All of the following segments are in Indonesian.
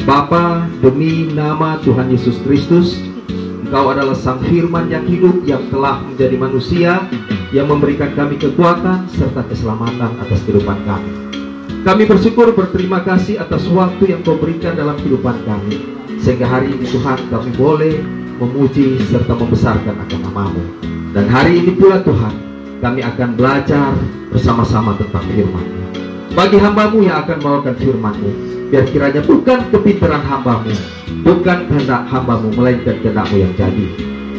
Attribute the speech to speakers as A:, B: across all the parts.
A: Bapa, demi nama Tuhan Yesus Kristus, Engkau adalah Sang Firman yang hidup, yang telah menjadi manusia, yang memberikan kami kekuatan serta keselamatan atas kehidupan kami. Kami bersyukur, berterima kasih atas waktu yang Kau berikan dalam kehidupan kami, sehingga hari ini Tuhan kami boleh memuji serta membesarkan akan nama-Mu. Dan hari ini pula Tuhan, kami akan belajar bersama-sama tentang firman-Mu. Bagi hamba-Mu yang akan membawakan firman-Mu, biar kiranya bukan kepintaran hamba-Mu, bukan kehendak hamba-Mu, melainkan kehendak-Mu yang jadi.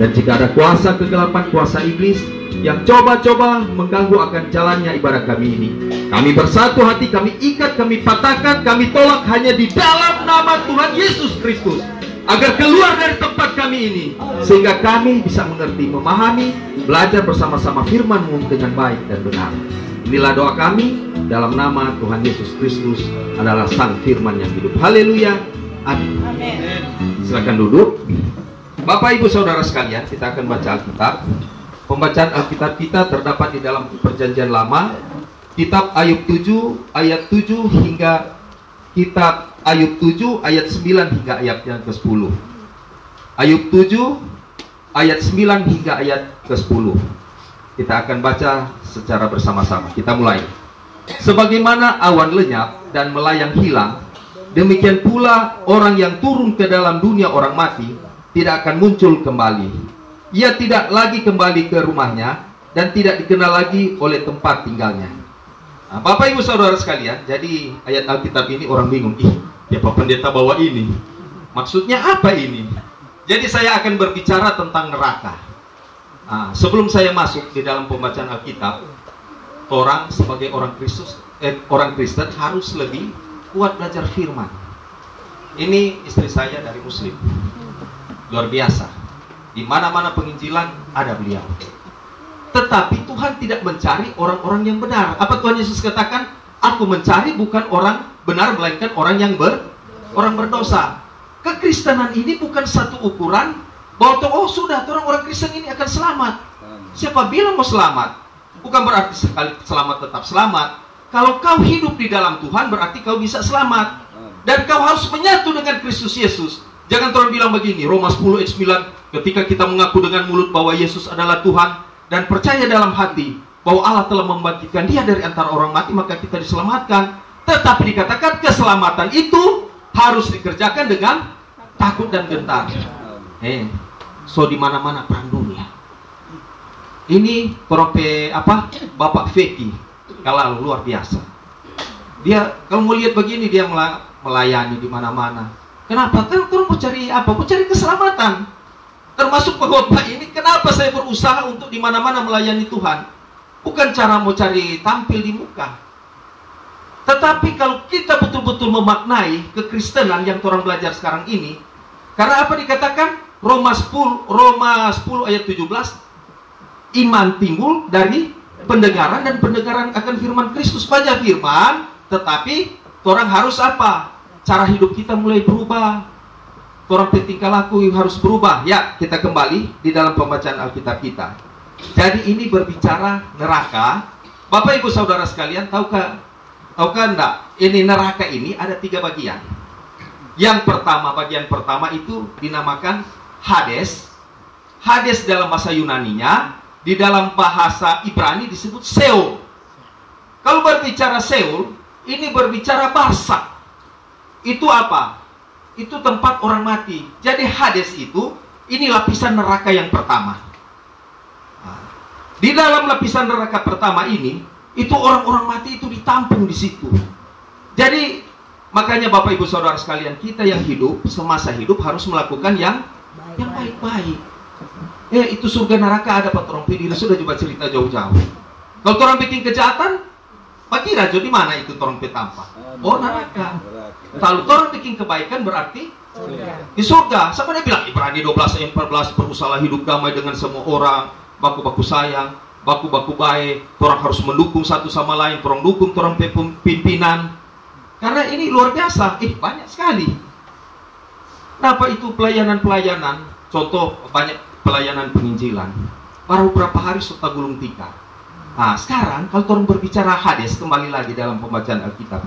A: Dan jika ada kuasa kegelapan, kuasa iblis yang coba-coba mengganggu akan jalannya ibadah kami ini, kami bersatu hati, kami ikat, kami patahkan, kami tolak hanya di dalam nama Tuhan Yesus Kristus, agar keluar dari tempat kami ini, sehingga kami bisa mengerti, memahami, belajar bersama-sama firman-Mu dengan baik dan benar. Inilah doa kami dalam nama Tuhan Yesus Kristus adalah Sang Firman yang hidup. Haleluya. Amin. Silakan duduk. Bapak Ibu Saudara sekalian, kita akan baca Alkitab. Pembacaan Alkitab kita terdapat di dalam Perjanjian Lama, Kitab Ayub 7 ayat 7 hingga Kitab Ayub 7 ayat 9 hingga ayat yang ke-10. Ayub 7 ayat 9 hingga ayat ke-10. Kita akan baca secara bersama-sama. Kita mulai. Sebagaimana awan lenyap dan melayang hilang, demikian pula orang yang turun ke dalam dunia orang mati tidak akan muncul kembali. Ia tidak lagi kembali ke rumahnya dan tidak dikenal lagi oleh tempat tinggalnya. Nah, Bapak Ibu Saudara sekalian, jadi ayat Alkitab ini orang bingung. Ya Pak Pendeta bawa ini, maksudnya apa ini? Jadi saya akan berbicara tentang neraka. Nah, sebelum saya masuk di dalam pembacaan Alkitab, orang sebagai orang Kristen harus lebih kuat belajar firman. Ini istri saya dari Muslim, luar biasa. Di mana-mana penginjilan ada beliau. Tetapi Tuhan tidak mencari orang-orang yang benar. Apa Tuhan Yesus katakan? Aku mencari bukan orang benar, melainkan orang yang orang berdosa. Kekristenan ini bukan satu ukuran bahwa oh sudah orang Kristen ini akan selamat. Siapa bilang mau selamat? Bukan berarti sekali selamat tetap selamat. Kalau kau hidup di dalam Tuhan, berarti kau bisa selamat. Dan kau harus menyatu dengan Kristus Yesus. Jangan terlalu bilang begini, Roma 10 ayat 9, ketika kita mengaku dengan mulut bahwa Yesus adalah Tuhan dan percaya dalam hati bahwa Allah telah membangkitkan Dia dari antara orang mati, maka kita diselamatkan. Tetapi dikatakan keselamatan itu harus dikerjakan dengan takut dan gentar. So di mana-mana perang dunia. Ini Bapak Feki, kalau luar biasa. Dia kalau mau lihat begini, dia melayani di mana-mana. Kenapa? Kan orang mau cari apa? Mau cari keselamatan. Termasuk Bapak ini, kenapa saya berusaha untuk di mana-mana melayani Tuhan? Bukan cara mau cari tampil di muka. Tetapi kalau kita betul-betul memaknai kekristenan yang orang belajar sekarang ini, karena apa dikatakan? Roma 10 ayat 17, iman timbul dari pendengaran dan pendengaran akan firman Kristus. Baca firman, tetapi orang harus apa? Cara hidup kita mulai berubah. Orang tingkah laku harus berubah. Ya, kita kembali di dalam pembacaan Alkitab kita. Jadi ini berbicara neraka. Bapak Ibu Saudara sekalian, tahukah enggak? Ini neraka ini ada 3 bagian. Yang pertama, bagian pertama itu dinamakan Hades. Hades dalam bahasa Yunaninya, di dalam bahasa Ibrani disebut Seol. Kalau berbicara Seol, ini berbicara Barsak. Itu apa? Itu tempat orang mati. Jadi Hades itu, ini lapisan neraka yang pertama. Di dalam lapisan neraka pertama ini, itu orang-orang mati itu ditampung di situ. Jadi makanya Bapak Ibu Saudara sekalian, kita yang hidup semasa hidup harus melakukan yang baik-baik. Itu surga neraka ada Pak Torong Pidil sudah coba cerita jauh-jauh. Kalau orang bikin kejahatan, Pak kira di mana itu Torong Petampa? Oh neraka. Kalau orang bikin kebaikan berarti di surga. Sama dia bilang Ibrani 12 ayat 14, berusaha hidup damai dengan semua orang, baku-baku sayang, baku-baku baik. Orang harus mendukung satu sama lain. Orang dukung orang pimpinan. Karena ini luar biasa. Banyak sekali. Kenapa itu pelayanan-pelayanan? Contoh banyak pelayanan penginjilan. Baru beberapa hari serta gulung tikar. Nah, sekarang kalau orang berbicara Hades, kembali lagi dalam pembacaan Alkitab.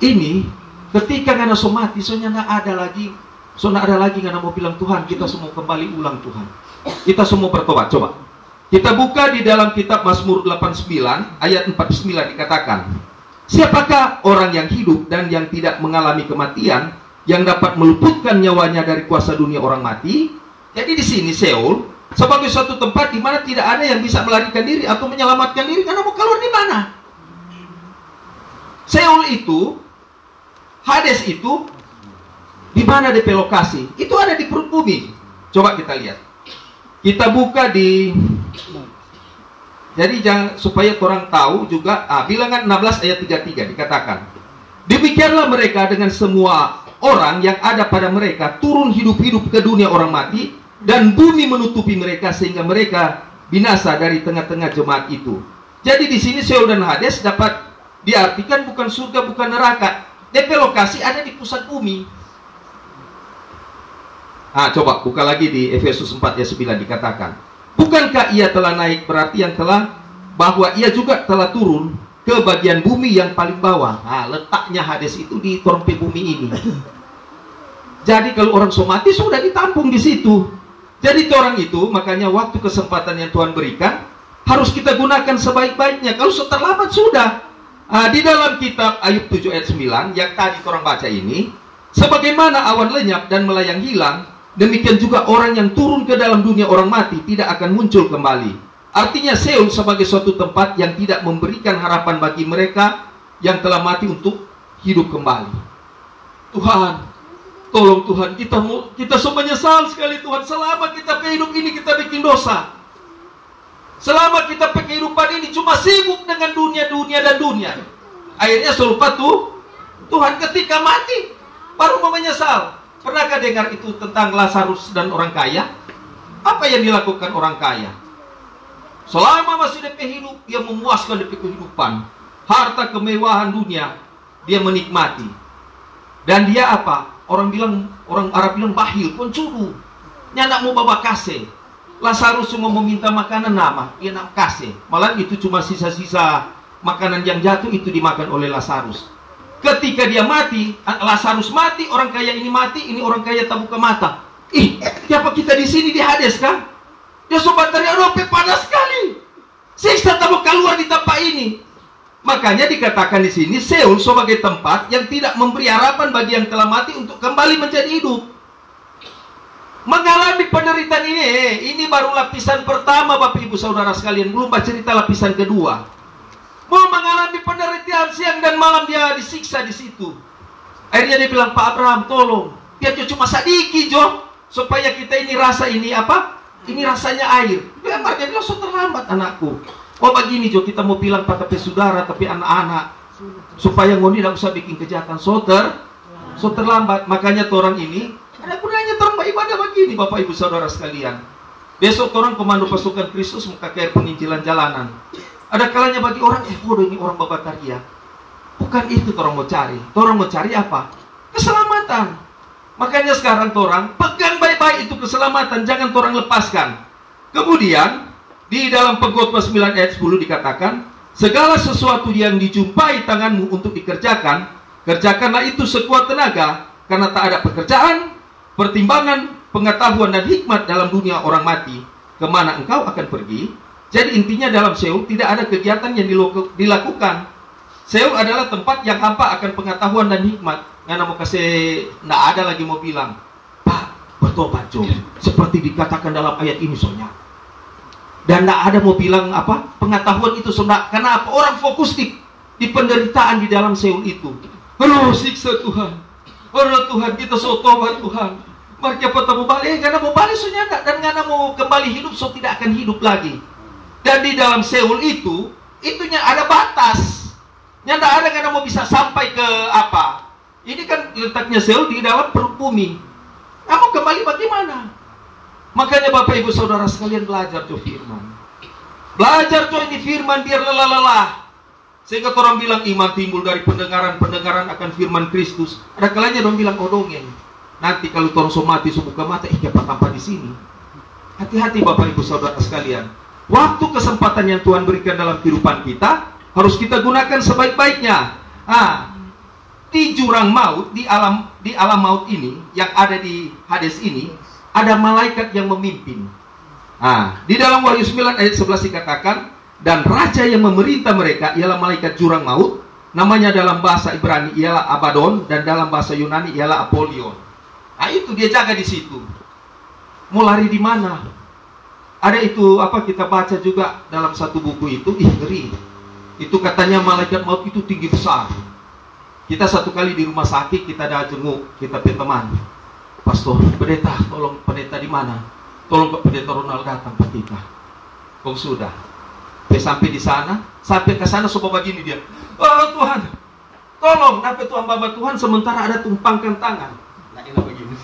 A: Ini Ketika ngana so mati, so nggak ada lagi, ngana mau bilang Tuhan, kita semua kembali ulang Tuhan. Kita semua bertobat. Coba kita buka di dalam kitab Mazmur 89 ayat 49 dikatakan, siapakah orang yang hidup dan yang tidak mengalami kematian, yang dapat meluputkan nyawanya dari kuasa dunia orang mati? Jadi di sini Seol sebagai suatu tempat di mana tidak ada yang bisa melarikan diri atau menyelamatkan diri, karena mau keluar di mana? Seol itu, Hades itu, di mana DP lokasi? Itu ada di perut bumi. Coba kita lihat. Kita buka di, jadi jangan, supaya orang tahu juga, Bilangan 16 ayat 33 dikatakan, demikianlah mereka dengan semua orang yang ada pada mereka turun hidup-hidup ke dunia orang mati, dan bumi menutupi mereka sehingga mereka binasa dari tengah-tengah jemaat itu. Jadi di sini Seol dan Hades dapat diartikan bukan surga, bukan neraka. DP lokasi ada di pusat bumi. Coba buka lagi di Efesus 4 ayat 9 dikatakan, bukankah ia telah naik, berarti yang telah, bahwa ia juga telah turun ke bagian bumi yang paling bawah. Letaknya Hades itu di torompe bumi ini. Jadi kalau orang so mati sudah ditampung di situ. Jadi orang itu, makanya waktu kesempatan yang Tuhan berikan harus kita gunakan sebaik-baiknya. Kalau terlambat sudah. Di dalam kitab Ayub 7 ayat 9 yang tadi orang baca ini, sebagaimana awan lenyap dan melayang hilang, demikian juga orang yang turun ke dalam dunia orang mati tidak akan muncul kembali. Artinya Seol sebagai suatu tempat yang tidak memberikan harapan bagi mereka yang telah mati untuk hidup kembali. Tuhan, tolong Tuhan, kita semua menyesal sekali Tuhan. Selama kita hidup ini kita bikin dosa. Selama kita kehidupan ini cuma sibuk dengan dunia dan dunia. Akhirnya selupa Tuhan ketika mati baru mau menyesal. Pernahkah dengar itu tentang Lazarus dan orang kaya? Apa yang dilakukan orang kaya? Selama masih DP hidup, dia memuaskan DP kehidupan. Harta kemewahan dunia dia menikmati. Dan dia apa? Orang Arab bilang bahil, pencuru. Nyanak mau bawa kasih. Lazarus cuma meminta makanan nama, dia nak kasih. Malah itu cuma sisa-sisa makanan yang jatuh itu dimakan oleh Lazarus. Ketika dia mati, Lazarus mati, orang kaya ini mati, ini orang kaya tak buka mata. Siapa kita di sini di Hades kan? Dia sobat teriak, panas sekali. Siksa tak mau keluar di tempat ini. Makanya dikatakan di sini Seol sebagai tempat yang tidak memberi harapan bagi yang telah mati untuk kembali menjadi hidup. Mengalami penderitaan ini baru lapisan pertama Bapak Ibu Saudara sekalian, belum cerita lapisan kedua. Mau mengalami penderitaan siang dan malam dia disiksa di situ. Akhirnya dia bilang, Pak Abraham tolong, biar cuma sadiki Jo, supaya kita ini rasa ini apa? Ini rasanya air. Dia bilang, so terlambat anakku. Oh begini Jo, kita mau bilang Pak tapi saudara, tapi anak-anak, supaya ngoni tidak usah bikin kejahatan. So terlambat. Makanya orang ini ada gunanya orang beribadah begini Bapak Ibu Saudara sekalian. Besok orang komando pasukan Kristus memakai penginjilan jalanan. Ada kalanya bagi orang, bodoh ini orang babataria. Bukan itu orang mau cari. Orang mau cari apa? Keselamatan. Makanya sekarang orang pegang baik-baik itu keselamatan, jangan orang lepaskan. Kemudian di dalam Pengkhotbah 9 ayat 10 dikatakan, segala sesuatu yang dijumpai tanganmu untuk dikerjakan, kerjakanlah itu sekuat tenaga, karena tak ada pekerjaan, pertimbangan, pengetahuan dan hikmat dalam dunia orang mati, kemana engkau akan pergi. Jadi intinya dalam Seol tidak ada kegiatan yang dilakukan. Seol adalah tempat yang hampa akan pengetahuan dan hikmat. Nggak mau kasih, nggak ada lagi mau bilang, Pak bertobat Jo, seperti dikatakan dalam ayat ini soalnya. Dan nggak ada mau bilang apa pengetahuan itu soalnya. Karena apa? Orang fokus di penderitaan di dalam Seol itu. Aduh siksa Tuhan. Oh Tuhan, kita so tobat Tuhan. Mari kita mau balik, karena mau balik so nyata, dan karena mau kembali hidup so tidak akan hidup lagi. Dan di dalam Seol itunya ada batas. Nyata ada karena mau bisa sampai ke apa? Ini kan letaknya Seol di dalam perut bumi. Kamu kembali bagaimana? Makanya Bapak Ibu Saudara sekalian belajar tuh firman. Belajar tuh ini firman biar lelah-lelah. Sehingga orang bilang iman timbul dari pendengaran akan firman Kristus. Ada kalanya orang bilang dongeng. Nanti kalau orang so mati so buka mata, siapa tanpa di sini. Hati-hati Bapak Ibu Saudara sekalian. Waktu kesempatan yang Tuhan berikan dalam kehidupan kita harus kita gunakan sebaik-baiknya. di jurang maut, di alam maut ini, yang ada di Hades ini, ada malaikat yang memimpin. Di dalam Wahyu 9 ayat 11 dikatakan, dan raja yang memerintah mereka ialah malaikat jurang maut. Namanya dalam bahasa Ibrani ialah Abaddon, dan dalam bahasa Yunani ialah Apollyon. Itu dia jaga di situ. Mau lari di mana? Ada itu kita baca juga dalam satu buku itu, ngeri. Itu katanya malaikat maut itu tinggi besar. Kita satu kali di rumah sakit, kita ada jenguk, kita punya teman. Pastor, pendeta, tolong pendeta di mana? Tolong pendeta Ronald datang ke kita. Kau sudah. Sampai di sana, sampai ke sana coba begini dia. Oh Tuhan, tolong, kenapa Tuhan Bapa Tuhan sementara ada tumpangkan tangan. Nah ini begini,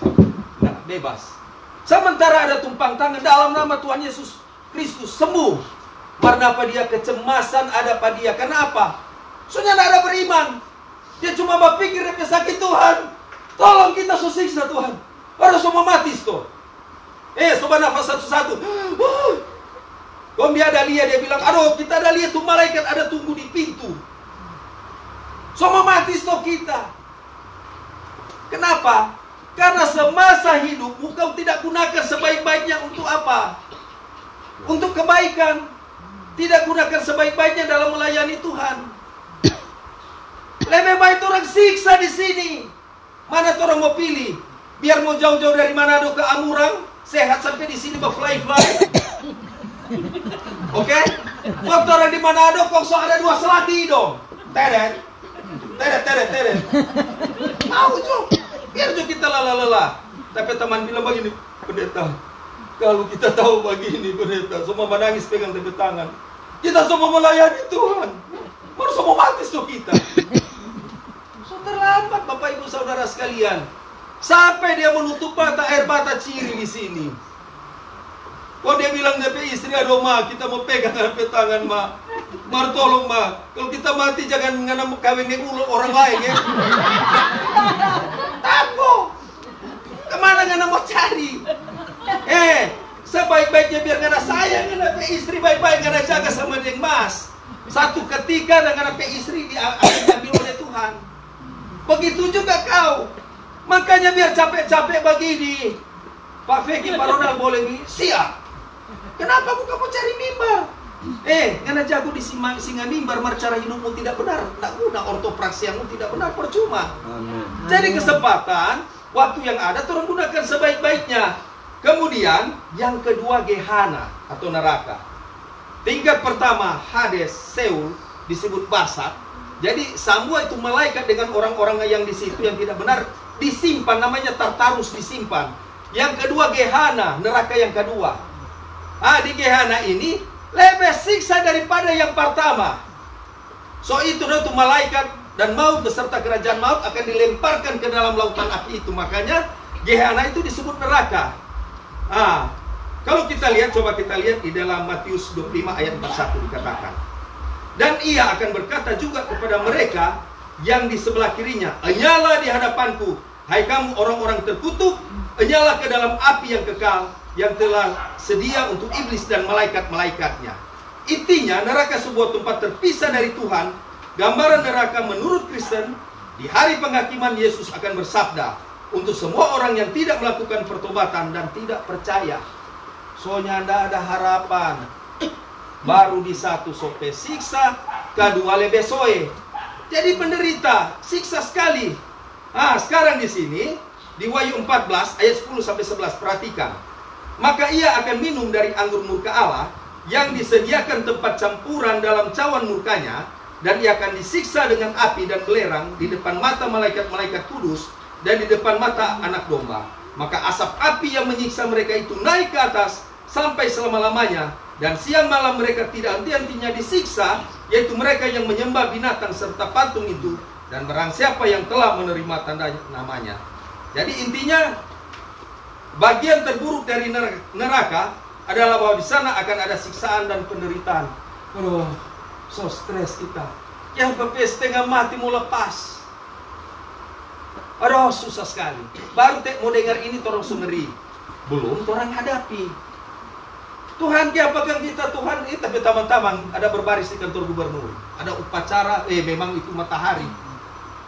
A: nah, bebas. Sementara ada tumpang tangan dalam nama Tuhan Yesus Kristus sembuh. Karena apa dia kecemasan ada pada dia? Kenapa? Soalnya tidak ada beriman. Dia cuma berpikir dia sakit Tuhan. Tolong kita susah Tuhan. Harus semua mati tuh. Coba nafas satu-satu. Kalau dia ada lihat dia bilang, aduh kita ada lihat tuh malaikat ada tunggu di pintu. Semua mati tuh kita. Kenapa? Karena semasa hidup engkau tidak gunakan sebaik-baiknya untuk apa? Untuk kebaikan. Tidak gunakan sebaik-baiknya dalam melayani Tuhan. Lebih baik orang siksa di sini. Mana orang mau pilih? Biar mau jauh-jauh dari Manado ke Amurang, sehat sampai di sini berfly-fly. Oke? Waktu orang di Manado kok ada 2 seladi dong. Teret. Mau juga. Biar juga kita lelah-lelah. Tapi teman bilang begini, pendeta, kalau kita tahu begini pendeta, semua menangis pegang tepi tangan. Kita semua melayani Tuhan. Baru semua mati so kita. So terlambat Bapak Ibu Saudara sekalian. Sampai dia menutup mata, air mata ciri di sini. Kok dia bilang dia istri, aduh ma, kita mau pegang tepi tangan ma. Mar tolong ma, kalau kita mati jangan kawin dengan orang lain ya. Tapo, kemana ngana mau cari? Sebaik-baiknya biar ngana sayang ngana istri baik-baik ngana jaga sama dia mas. Satu ketika ngana istri diambil oleh Tuhan. Begitu juga kau. Makanya biar capek-capek begini, Pak Feki, Pak Ronald boleh siap. Kenapa bukan mau cari mimbar? Ngana jago di singa mimbar, cara hidupmu tidak benar. Tidak guna ortopraksiamu tidak benar, percuma. Amen. Jadi kesempatan, waktu yang ada, turun gunakan sebaik-baiknya. Kemudian, yang kedua Gehana atau neraka. Tingkat pertama, Hades, Seul, disebut Basat. Jadi, semua itu malaikat dengan orang-orang yang di situ yang tidak benar, disimpan, namanya Tartarus disimpan. Yang kedua Gehana, neraka yang kedua. Di Gehana ini lebih siksa daripada yang pertama. So itu malaikat dan maut beserta kerajaan maut akan dilemparkan ke dalam lautan api itu. Makanya Gehana itu disebut neraka. Kalau kita lihat, coba kita lihat di dalam Matius 25 ayat 41 dikatakan. Dan ia akan berkata juga kepada mereka yang di sebelah kirinya, enyalah di hadapanku, hai kamu orang-orang terkutuk, enyalah ke dalam api yang kekal, yang telah sedia untuk iblis dan malaikat-malaikatnya. Intinya neraka sebuah tempat terpisah dari Tuhan. Gambaran neraka menurut Kristen, di hari penghakiman Yesus akan bersabda untuk semua orang yang tidak melakukan pertobatan dan tidak percaya. Soalnya tidak ada harapan. Baru di satu sope siksa, kedua lebih soe. Jadi penderita, siksa sekali. Sekarang di sini di Wahyu 14 ayat 10 sampai 11 perhatikan. Maka ia akan minum dari anggur murka Allah yang disediakan tempat campuran dalam cawan murkanya, dan ia akan disiksa dengan api dan belerang di depan mata malaikat-malaikat kudus dan di depan mata anak domba. Maka asap api yang menyiksa mereka itu naik ke atas sampai selama-lamanya, dan siang malam mereka tidak henti-hentinya disiksa, yaitu mereka yang menyembah binatang serta patung itu, dan barang siapa yang telah menerima tanda namanya. Jadi intinya, bagian terburuk dari neraka adalah bahwa di sana akan ada siksaan dan penderitaan. Aduh, so stres kita. Yang sampai setengah mati mau lepas. Aduh, susah sekali. Baru mau dengar ini orang sungeri. Belum orang hadapi. Tuhan apakah kita Tuhan ini, tapi teman-teman ada berbaris di kantor gubernur. Ada upacara, memang itu matahari.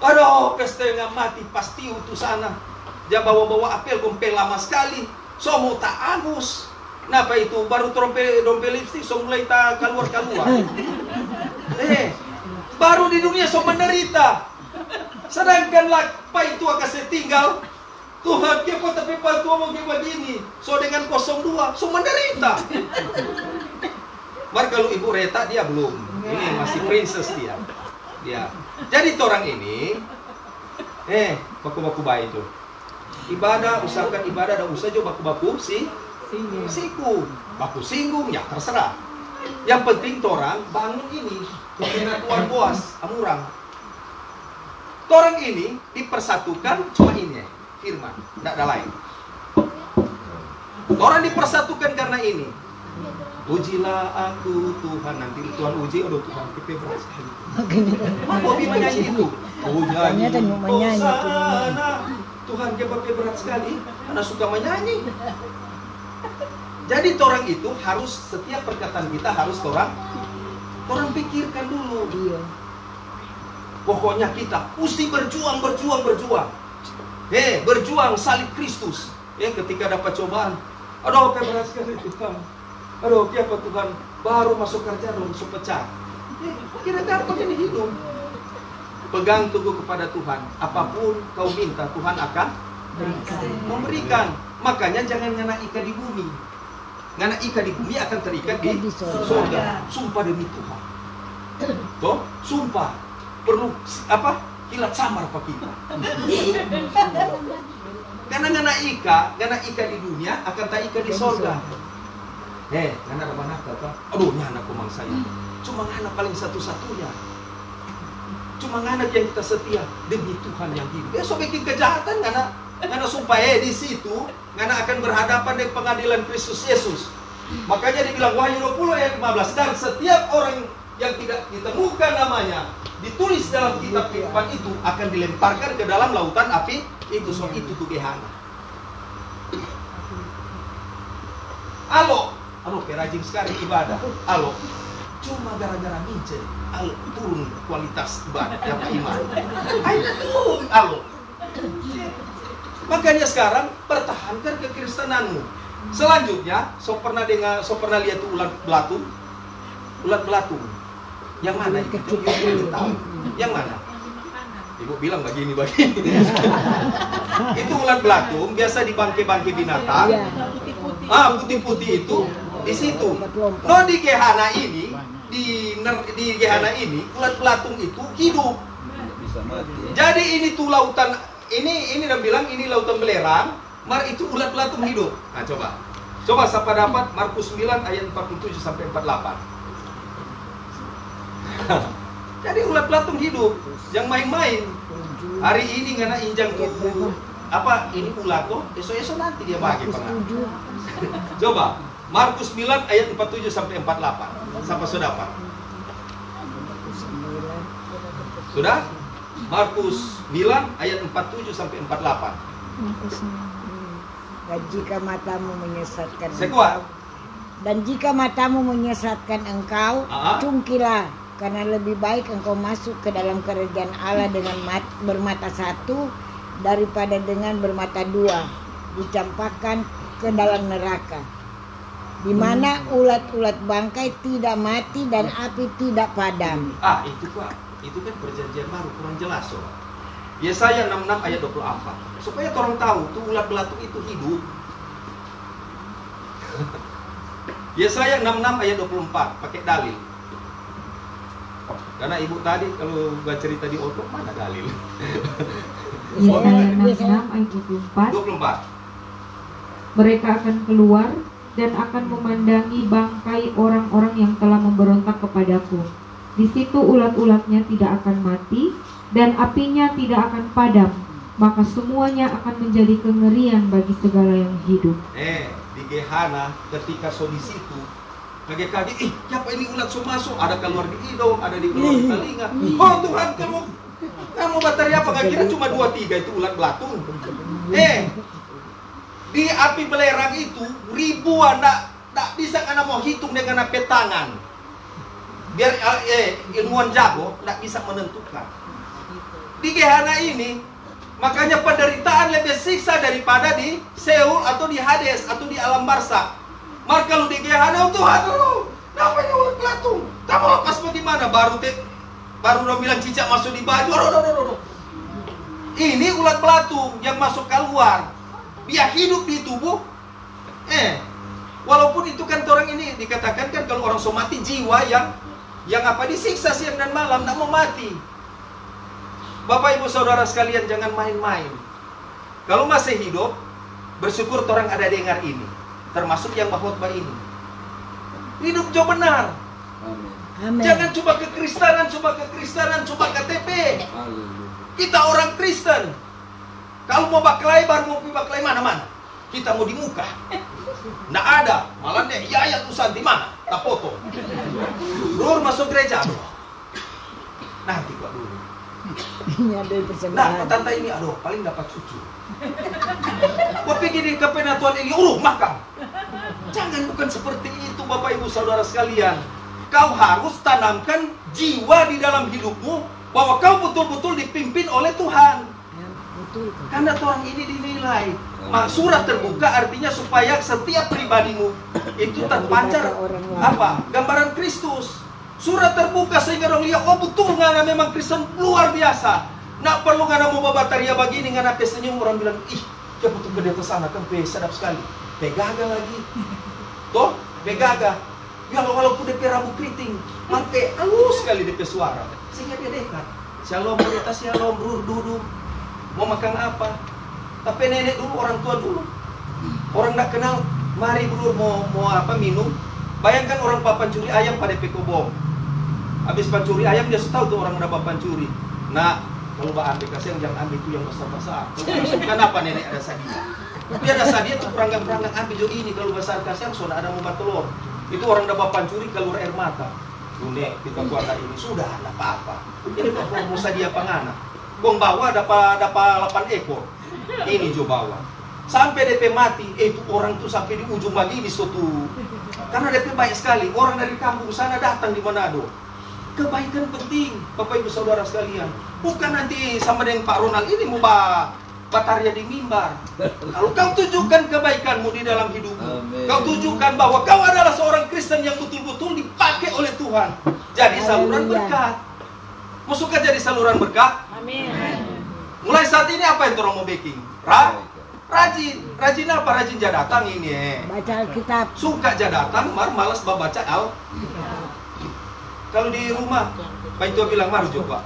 A: Aduh, setengah mati pasti itu sana. Dia bawa-bawa apel, gompel lama sekali. So mau tak angus. Kenapa itu? Baru dompet lipstick, so mulai tak keluar-keluar. Baru di dunia so menderita. Sedangkan apa itu akan saya tinggal. Tuhan, kenapa tapi bantu mau kayak begini? So dengan 02, so menderita. Baru kalau ibu Reta dia belum. Ini masih princess dia. Jadi orang ini, baku-baku baik itu. Ibadah, usahakan ibadah, dan usaha juga baku-baku siku. Baku singgung, ya terserah. Yang penting orang bangun ini, kemana Tuhan Boas, Amurang. Orang ini dipersatukan cuma ini, firman, tidak ada lain. Orang dipersatukan karena ini. Ujilah aku Tuhan, nanti Tuhan uji, aduh Tuhan kita beras sekali. Bobby menyanyi itu. Tuhan dia berat sekali, karena suka menyanyi. Jadi orang itu harus, setiap perkataan kita harus orang pikirkan dulu. Pokoknya kita mesti berjuang. Berjuang salib Kristus. Ketika dapat cobaan, aduh berat sekali Tuhan. Aduh, kenapa Tuhan baru masuk kerja dong, masuk pecah. Kira-kira apa ini hidup? Pegang teguh kepada Tuhan. Apapun kau minta, Tuhan akan memberikan. Makanya jangan ngana ikat di bumi. Ngana ikat di bumi akan terikat di surga. Sumpah demi Tuhan. Toh, sumpah. Perlu apa? Kilat samar pak kita. Karena ngana ikat di dunia akan tak ikat di surga. Ngana apa nak apa? Aduh, ngana komang saya. Cuma ngana paling satu-satunya. Cuma ngana yang kita setia demi Tuhan yang hidup. Besok bikin kejahatan ngana sumpah di situ ngana akan berhadapan dengan pengadilan Kristus Yesus. Makanya dibilang Wahyu 20 ayat 15, dan setiap orang yang tidak ditemukan namanya ditulis dalam kitab kehidupan itu akan dilemparkan ke dalam lautan api itu. So itu tuh Gehana. Halo, rajin sekali ibadah. Cuma gara-gara mince, turun kualitas ibadah yang iman. Turun, Makanya sekarang pertahankan kekristenanmu. Selanjutnya, so pernah lihat ulat belatung. Yang mana itu? Yang mana? Ibu bilang begini. Itu ulat belatung biasa di bangkai-bangkai binatang. Putih-putih itu di situ. Di Gehana ini, di Gehana ini ulat belatung itu hidup. Jadi ini tuh lautan ini dan bilang ini lautan belerang, itu ulat belatung hidup. Nah, coba siapa dapat Markus 9 ayat 47 sampai 48. Jadi ulat belatung hidup, yang main-main. Hari ini ngana injang tubuh ini ulat tuh, esok nanti dia bagi pengen. Coba Markus 9 ayat 47 sampai 48. Siapa sudah dapat? Sudah? Markus 9 ayat 47 sampai 48.
B: Dan jika matamu menyesatkan
A: engkau,
B: dan jika matamu menyesatkan engkau, cungkilah, karena lebih baik engkau masuk ke dalam kerajaan Allah dengan bermata satu daripada dengan bermata dua, dicampakkan ke dalam neraka, di mana ulat-ulat bangkai tidak mati dan api tidak padam.
A: Itu Pak, itu kan perjanjian baru, kurang jelas so. Yesaya 66 ayat 24. Supaya orang tahu tuh ulat belatung itu hidup. Yesaya 66 ayat 24 pakai dalil. Karena ibu tadi kalau gak cerita di otak mana dalil?
C: Yesaya 66 ayat 24. Mereka akan keluar dan akan memandangi bangkai orang-orang yang telah memberontak kepadaku. Di situ ulat-ulatnya tidak akan mati dan apinya tidak akan padam, maka semuanya akan menjadi kengerian bagi segala yang hidup.
A: Di Gehana ketika so di situ kaget-kaget, siapa ini ulat so masuk, ada keluar di hidung, ada di keluar di telinga. Oh Tuhan, kamu bateri apa? Gak kira cuma 2-3 itu ulat belatung. Di api belerang itu ribuan, tak bisa karena mau hitung dengan petangan. Biar ilmuwan jago tak bisa menentukan. Di Gehenna ini, makanya penderitaan lebih siksa daripada di Seol atau di Hades atau di alam barzakh. Maka kalau di Gehenna, Tuhan, namanya ulat belatung. Kamu lepas bagaimana? Baru orang bilang cicak masuk di baju. Ini ulat belatung yang masuk keluar. Dia hidup di tubuh. Walaupun itu kan orang ini dikatakan kan kalau orang somati jiwa yang apa disiksa siang dan malam, tidak mau mati. Bapak ibu saudara sekalian, jangan main-main. Kalau masih hidup, bersyukur orang ada dengar ini, termasuk yang khotbah ini. Hidup jauh benar.
B: Amin.
A: Jangan coba kekristenan, coba KTP. Kita orang Kristen. Kalau mau baklai, baru mau pergi baklai mana-mana. Kita mau di muka. Nggak ada. Malah deh, ya tulisan di mana? Tak foto. Bro, masuk gereja. Nanti kok dulu. Nah, tante ini, aduh, paling dapat cucu. Kau pergi di kepenatuan ini, makan. Jangan, bukan seperti itu, Bapak Ibu Saudara sekalian. Kau harus tanamkan jiwa di dalam hidupmu bahwa kau betul-betul dipimpin oleh Tuhan. Karena Tuhan ini dinilai. Surat terbuka artinya supaya setiap pribadimu itu terpancar apa? Gambaran Kristus. Surat terbuka sehingga orang lihat, oh betul ngana memang Kristen luar biasa. Nggak perlu ngana mau babataria begini, ngana senyum, orang bilang, ih, dia betul ke atas sana kan, sedap sekali. Pegaga lagi. Toh, pegaga. Ya walaupun DP rambut keriting, mate halus sekali DP suara. Sehingga dia dekat. Shalom, pendeta, shalom, bro, duduk. Mau makan apa? Tapi nenek dulu, orang tua dulu. Orang nggak kenal, mari bro, mau apa minum. Bayangkan orang pancuri ayam pada pekobong. Habis pancuri ayam dia tahu tuh orang dapat pancuri. Nah, kalau mbak ambil kasih jangan ambil itu yang besar-besar. Kenapa nenek ada sadia? Tapi ada sadia tuh peranggang-peranggang ambil juga ini. Kalau besar kasih sudah ada mau telur. Itu orang dapat pancuri keluar air mata. Nek kita keluarga ini sudah ada apa-apa. Jadi kok mau sadia pangana. Gong bawa dapat 8 ekor. Ini jo bawa. Sampai DP mati, itu orang tuh sampai di ujung lagi di suatu. Karena DP baik sekali. Orang dari kampung sana datang di Manado. Kebaikan penting, Bapak Ibu Saudara sekalian. Bukan nanti sama dengan Pak Ronald ini mau bataria di mimbar. Kalau kau tunjukkan kebaikanmu di dalam hidupmu, amen. Kau tunjukkan bahwa kau adalah seorang Kristen yang betul-betul dipakai oleh Tuhan. Jadi saluran berkat. Mau suka jadi saluran berkat? Amin. Mulai saat ini apa yang orang mau baking? Rajin apa? Rajin jadatang ini.
B: Baca Alkitab.
A: Suka jadatang, malas baca Kalau di rumah, Pak itu bilang, mari coba.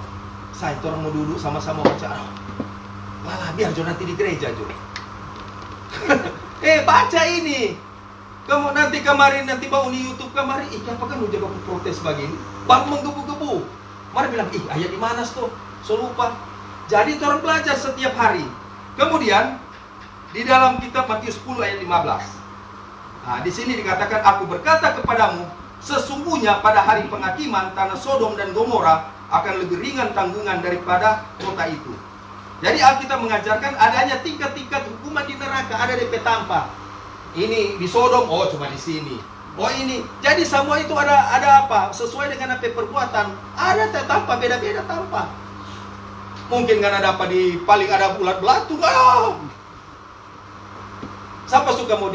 A: Saya itu orang mau duduk sama-sama baca. Malah biar Jo nanti di gereja Jo. Baca ini. Kamu nanti kemarin nanti bau di YouTube kemarin. Apa kan jaga protes begini? Baru menggebu-gebu. Mari bilang, ayat di mana tuh? So lupa. Jadi orang belajar setiap hari. Kemudian di dalam kitab Matius 10 ayat 15. Nah, di sini dikatakan, aku berkata kepadamu, sesungguhnya pada hari penghakiman tanah Sodom dan Gomora akan lebih ringan tanggungan daripada kota itu. Jadi Alkitab mengajarkan adanya tingkat-tingkat hukuman di neraka, ada DP tampak. Ini di Sodom, oh cuma di sini. Oh ini, jadi semua itu ada apa? Sesuai dengan apa perbuatan. Ada tampak beda-beda tampak. Mungkin karena dapat di paling ada ulat belatung. Siapa suka mau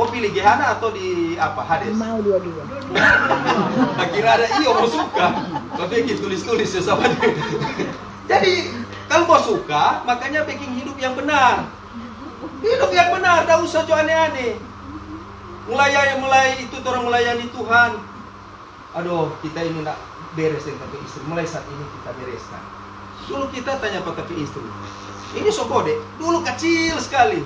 A: pilih Gehenna atau di apa Hades?
B: Mau dua-dua.
A: Kira ada mau suka. Tapi tulis-tulis ya sama dia. Jadi kalau mau suka, makanya bikin hidup yang benar. Hidup yang benar, tidak usah jo aneh-aneh. Mulai itu orang melayani Tuhan. Aduh, kita ini nak beres dengan tapi istri. Mulai saat ini kita bereskan. Dulu kita tanya apa tapi istri. Ini sokode. Dulu kecil sekali.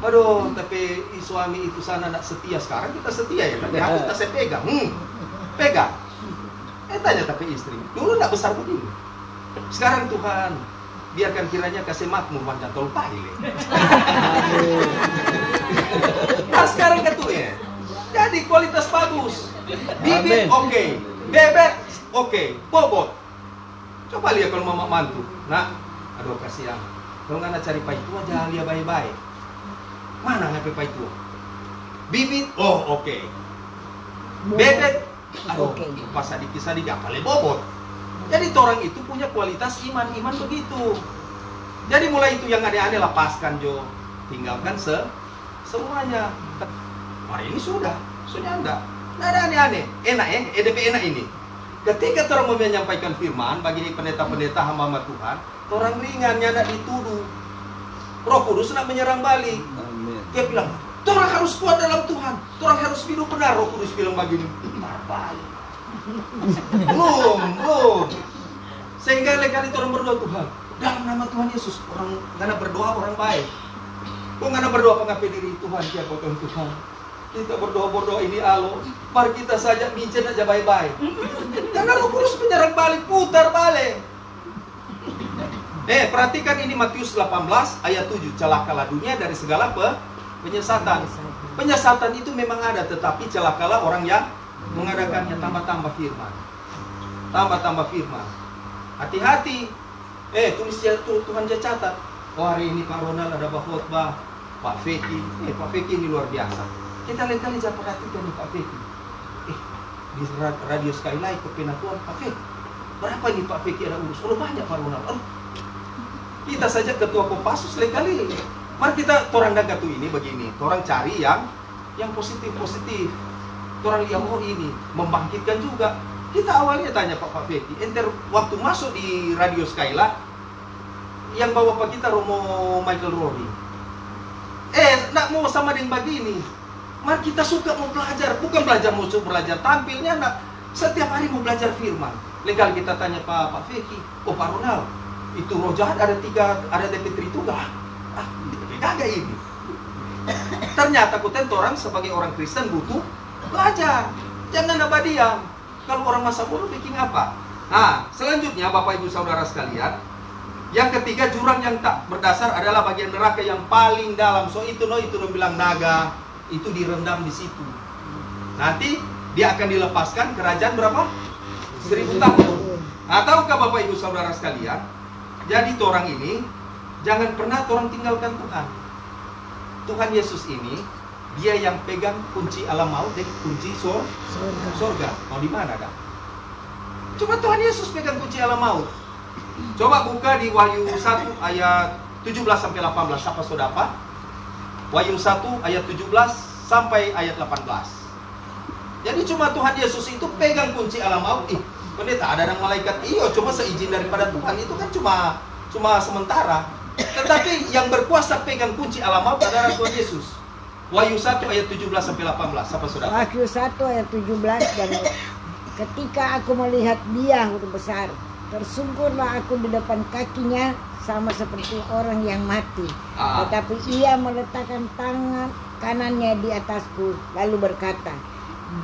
A: Aduh, tapi suami itu sana nak setia. Sekarang kita setia ya. Tapi aku tak saya pegang. Pegang. Tanya tapi istri. Dulu nak besar begini. Sekarang Tuhan biarkan kiranya kasih makmur macam tol pahile. Nah sekarang ya. Jadi kualitas bagus. Bibit oke. Bebek oke. Bobot. Coba lihat kalau mama mantu. Nah, aduh kasihan. Kalau nggak cari paitua aja lihat baik-baik. Mana ngapain paitua? Bibit oke. Bebek aduh pas sadiki apalagi bobot. Jadi orang itu punya kualitas iman begitu. Jadi mulai itu yang aneh-aneh lepaskan Jo, tinggalkan semuanya. Hari ini sudah enggak ada aneh-aneh, enak ya, EDP enak ini. Ketika orang mau menyampaikan firman bagi pendeta-pendeta hamba Tuhan, orang ringannya tidak dituduh. Roh Kudus nak menyerang balik.
D: Amin.
A: Dia bilang, orang harus kuat dalam Tuhan, orang harus hidup benar. Roh Kudus bilang begini, balik. Belum. Sehingga lekali orang berdoa, Tuhan, dalam nama Tuhan Yesus, orang ngana berdoa orang baik. Kok ngana berdoa pengapai diri Tuhan, ya Tuhan. Kita berdoa ini alo, mari kita saja mincin aja baik-baik. Karena Roh Kudus menyerang balik, putar balik. Perhatikan ini Matius 18 ayat 7. Celakalah dunia dari segala penyesatan. Penyesatan itu memang ada, tetapi celakalah orang yang mengadakannya. Tambah-tambah firman. Tambah-tambah firman. Hati-hati. Tulis Tuhan catat. Oh, hari ini Pak Ronald ada khotbah, Pak Feki. Pak Feki ini luar biasa. Kita lain kali jangan perhatikan nih Pak Feki. Di radio Skylight kepenatuan Pak Feki. Berapa ini Pak Feki ada urus? Oh, banyak Pak Ronald. Kita saja ketua Kopassus lain kali. Mari kita orang dagang tuh ini begini. Orang cari yang positif. Orang lihat oh ini membangkitkan juga. Kita awalnya tanya Pak Feki, enter waktu masuk di radio Skylight yang bawa Pak kita Romo Michael Rory. Nak mau sama dengan begini. Mari kita suka mau belajar, bukan belajar mau belajar tampilnya nak. Setiap hari mau belajar firman. Legal kita tanya Pak Feki, oh Pak Ronald, itu roh jahat ada DP3 itu enggak? Kagak ini. Ternyata orang sebagai orang Kristen butuh belajar. Jangan apa diam. Kalau orang masa bodoh bikin apa? Selanjutnya Bapak Ibu Saudara sekalian, yang ketiga jurang yang tak berdasar adalah bagian neraka yang paling dalam. So itu bilang naga, itu direndam di situ. Nanti dia akan dilepaskan kerajaan berapa? 1000 tahun. Tahukah Bapak Ibu Saudara sekalian? Jadi orang ini jangan pernah orang tinggalkan Tuhan. Tuhan Yesus ini dia yang pegang kunci alam maut dan kunci surga. Mau di mana dah? Coba Tuhan Yesus pegang kunci alam maut. Coba buka di Wahyu 1 ayat 17 sampai 18. Siapa sudah apa? Wahyu 1 ayat 17 sampai ayat 18. Jadi cuma Tuhan Yesus itu pegang kunci alam maut. Pendeta ada malaikat. Cuma seizin daripada Tuhan itu kan cuma sementara. Tetapi yang berkuasa pegang kunci alam maut adalah Tuhan Yesus. Wahyu 1 ayat 17 sampai 18. Siapa saudara?
B: Wahyu 1 ayat 17 dan ketika aku melihat dia huruf besar, tersungkurlah aku di depan kakinya sama seperti orang yang mati. Tetapi ia meletakkan tangan kanannya di atasku lalu berkata,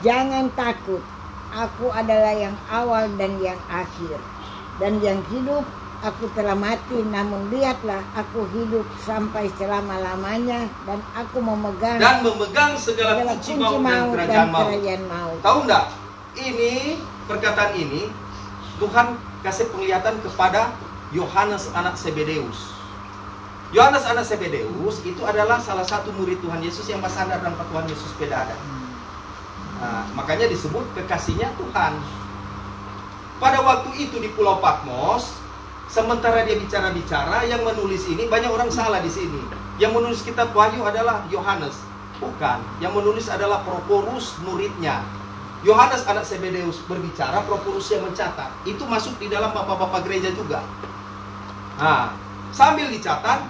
B: jangan takut, aku adalah yang awal dan yang akhir dan yang hidup. Aku telah mati, namun lihatlah aku hidup sampai selama-lamanya dan aku memegang
A: segala kunci maut dan kerajaan maut. Tahu enggak? Ini perkataan ini Tuhan kasih penglihatan kepada Yohanes anak Zebedeus. Yohanes anak Zebedeus itu adalah salah satu murid Tuhan Yesus yang bersandar dalam Tuhan Yesus pedada. Makanya disebut kekasihnya Tuhan. Pada waktu itu di Pulau Patmos, sementara dia bicara-bicara, yang menulis ini banyak orang salah di sini. Yang menulis kitab Wahyu adalah Yohanes, bukan. Yang menulis adalah Prokorus muridnya. Yohanes anak Zebedeus berbicara, Prokorus yang mencatat. Itu masuk di dalam bapak-bapak gereja juga. Sambil dicatat,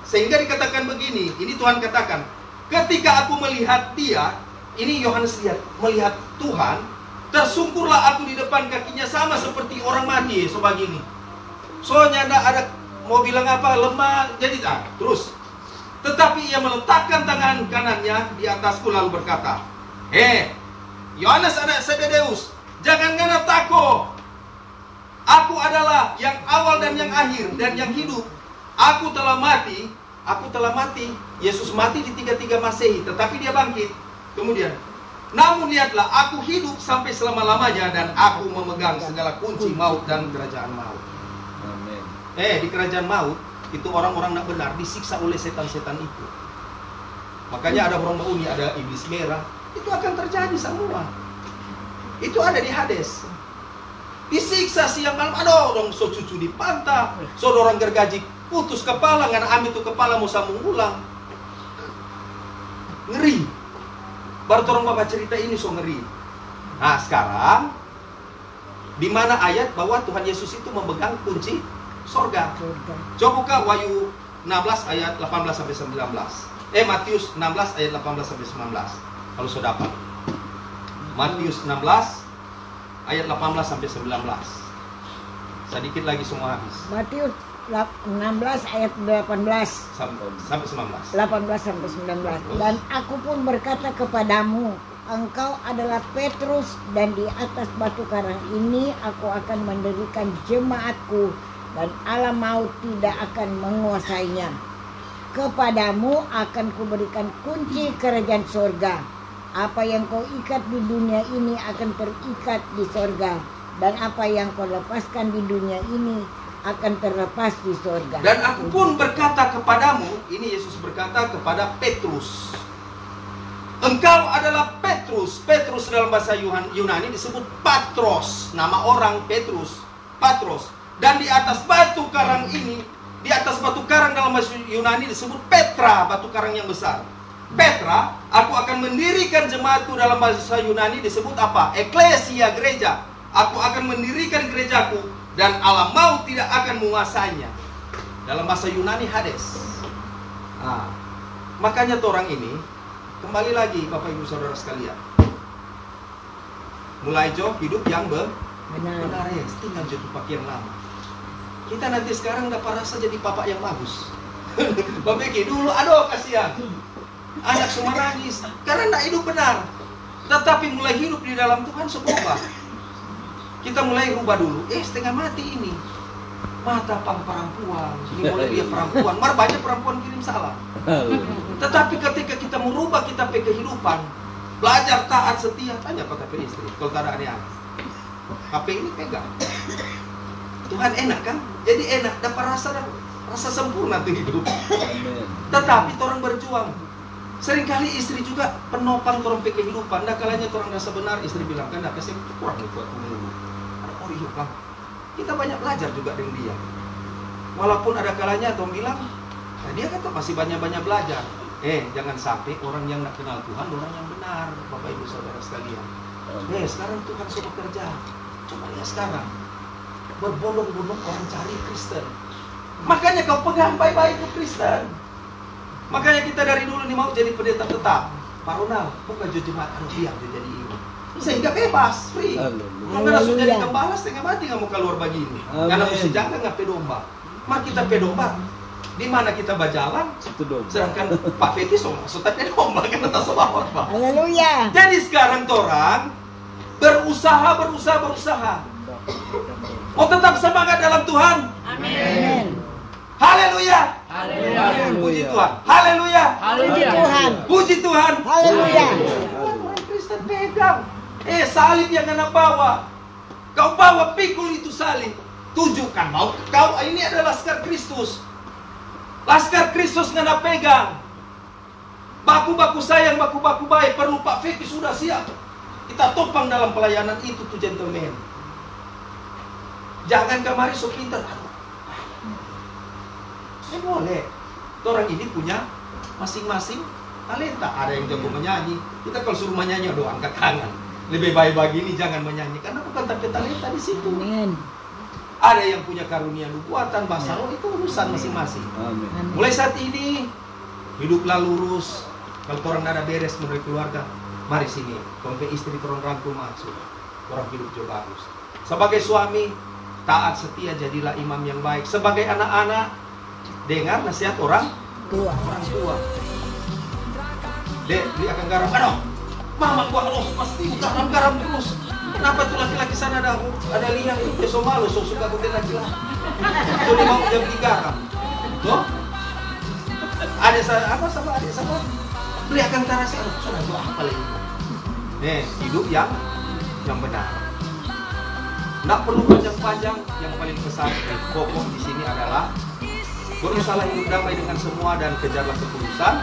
A: sehingga dikatakan begini. Ini Tuhan katakan, ketika aku melihat dia, ini Yohanes melihat Tuhan, tersungkurlah aku di depan kakinya sama seperti orang mati, sebagini. Soalnya ada mau bilang apa, lemah, jadi terus. Tetapi ia meletakkan tangan kanannya di atasku lalu berkata, Yohanes anak Zebedeus, jangan ngana takut. Aku adalah yang awal dan yang akhir dan yang hidup. Aku telah mati. Yesus mati di 33 Masehi, tetapi dia bangkit. Kemudian, namun lihatlah, aku hidup sampai selama-lamanya dan aku memegang segala kunci maut dan kerajaan maut. Di kerajaan maut itu orang-orang tidak benar disiksa oleh setan-setan itu. Makanya ada orang Uni, ada iblis merah. Itu akan terjadi semua. Itu ada di Hades.
D: Disiksa siang malam, aduh dong so cucu dipantah, so orang gergaji putus kepala, ngana ambil tuh kepala mau sambung ulang. Ngeri. Baru orang bapak cerita ini so ngeri. Nah sekarang, di mana ayat bahwa Tuhan Yesus itu memegang kunci sorga? Coba buka Wahyu 16 ayat 18 sampai 19. Matius 16 ayat 18 sampai 19. Kalau sudah dapat. Matius 16 ayat 18 sampai 19. Sedikit lagi semua habis.
B: Matius 16 ayat 18
D: sampai 19.
B: 18 sampai 19. Dan aku pun berkata kepadamu, engkau adalah Petrus, dan di atas batu karang ini aku akan mendirikan jemaatku, dan alam maut tidak akan menguasainya. Kepadamu akan kuberikan kunci kerajaan sorga. Apa yang kau ikat di dunia ini akan terikat di sorga, dan apa yang kau lepaskan di dunia ini akan terlepas di sorga.
D: Dan aku pun berkata kepadamu, ini Yesus berkata kepada Petrus, engkau adalah Petrus. Petrus dalam bahasa Yunani disebut Patros. Nama orang Petrus, Patros. Dan di atas batu karang ini, di atas batu karang dalam bahasa Yunani disebut Petra, batu karang yang besar. Petra, aku akan mendirikan jemaatku, dalam bahasa Yunani disebut apa? Eklesia, gereja. Aku akan mendirikan gerejaku, dan alam maut tidak akan menguasainya. Dalam bahasa Yunani Hades. Nah, makanya tuh orang ini, kembali lagi Bapak Ibu Saudara sekalian, mulai hidup yang benar ya, tinggal jadi pakai yang lama. Kita nanti sekarang dapat rasa jadi papa yang bagus. Bapak dulu, aduh kasihan, anak semua nangis karena tidak hidup benar. Tetapi mulai hidup di dalam Tuhan sebuah. Kita mulai rubah dulu. Setengah mati ini, mata perempuan, ini boleh dia perempuan. Mar banyak perempuan kirim salah. Tetapi ketika kita merubah kita pe kehidupan, belajar taat setia, tanya pada istri. Kalau tak ada aneh-aneh, HP ini pegang. Tuhan enak kan? Jadi enak, dapat rasa sempurna tuh hidup. Tetapi orang berjuang. Seringkali istri juga penopang orang pe kehidupan. Nah kalanya orang rasa benar, istri bilang kan, apa sih kurang nih buat menunggu. Ada orang kan? Kita banyak belajar juga dengan dia. Walaupun ada kalanya orang bilang, nah, dia kata masih banyak-banyak belajar. Jangan sampai orang yang tidak kenal Tuhan, orang yang benar, Bapak Ibu Saudara sekalian. Sekarang Tuhan sudah bekerja. Coba lihat sekarang, berbondong-bondong orang cari Kristen. Makanya kau pegang baik-baik ke Kristen. Makanya kita dari dulu nih mau jadi pendeta tetap. Pak Ronald, bukan jemaat dia jadi imam. Sehingga bebas, free. Kalau langsung jadi gembala setengah mati nggak mau keluar begini. Karena mesti jaga nggak pedomba. Mari kita pedomba. Di mana kita berjalan, sedangkan Pak Fetis maksud tapi domba kan atas bawah Pak.
B: Haleluya.
D: Jadi sekarang orang berusaha. Mau tetap semangat dalam Tuhan.
B: Amin.
D: Haleluya.
B: Haleluya.
D: Puji Tuhan. Haleluya.
B: Puji Tuhan.
D: Puji Tuhan.
B: Haleluya.
D: Orang Kristen pegang. Salib yang anak bawa. Kau bawa pikul itu salib. Tunjukkan mau kau ini adalah laskar Kristus. Laskar Kristus ngana pegang. Baku-baku sayang, baku-baku baik. Perlu Pak Fetis sudah siap. Kita topang dalam pelayanan itu tuh gentleman. Jangan kemari so pintar. Boleh. Orang ini punya masing-masing talenta. Ada yang jago menyanyi. Kita kalau suruh menyanyi, aduh angkat tangan. Lebih baik begini jangan menyanyi karena bukan tapi talenta di situ.
B: Amin.
D: Ada yang punya karunia nubuatan, bahasa roh, itu urusan masing-masing. Mulai saat ini hiduplah lurus. Kalau orang ada beres menurut keluarga, mari sini. Kalau istri orang rangkul masuk. Orang hidup juga bagus. Sebagai suami, taat setia jadilah imam yang baik. Sebagai anak-anak, dengar nasihat orang tua. Dek, dia akan garam. Aduh, mama gua harus pasti garam terus. Kenapa tuh laki-laki sana ada liang itu dia so malu, so suka kutin laki-laki. So dia mau jam 3 garam. Tuh? Ada sama adik sama. Beli akan tarasi, aduh, sudah gua apa lagi. Hidup yang benar. Nggak perlu panjang-panjang, yang paling besar pokok di sini adalah berusaha hidup damai dengan semua dan kejarlah ketulusan.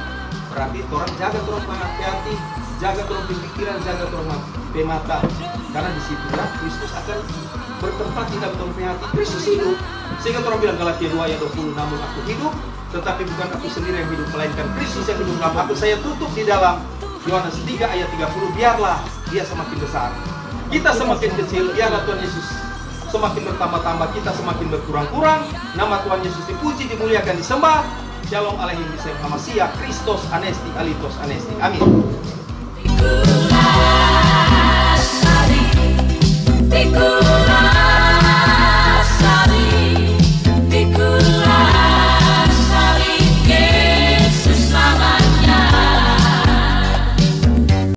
D: Berarti orang jaga terus hati-hati, jaga terus pikiran, jaga terus mata. Karena disitulah Kristus akan bertempat di dalam hati. Kristus hidup. Sehingga orang bilang Galatia 2 ayat 20, namun aku hidup, tetapi bukan aku sendiri yang hidup, melainkan Kristus yang hidup dalam aku. Saya tutup di dalam Yohanes 3 ayat 30, biarlah dia semakin besar, kita semakin kecil, biarlah Tuhan Yesus semakin bertambah-tambah, kita semakin berkurang-kurang. Nama Tuhan Yesus dipuji, dimuliakan, disembah. Shalom Alaihi Wasallam, Kristos Anesti, Alitos Anesti. Amin.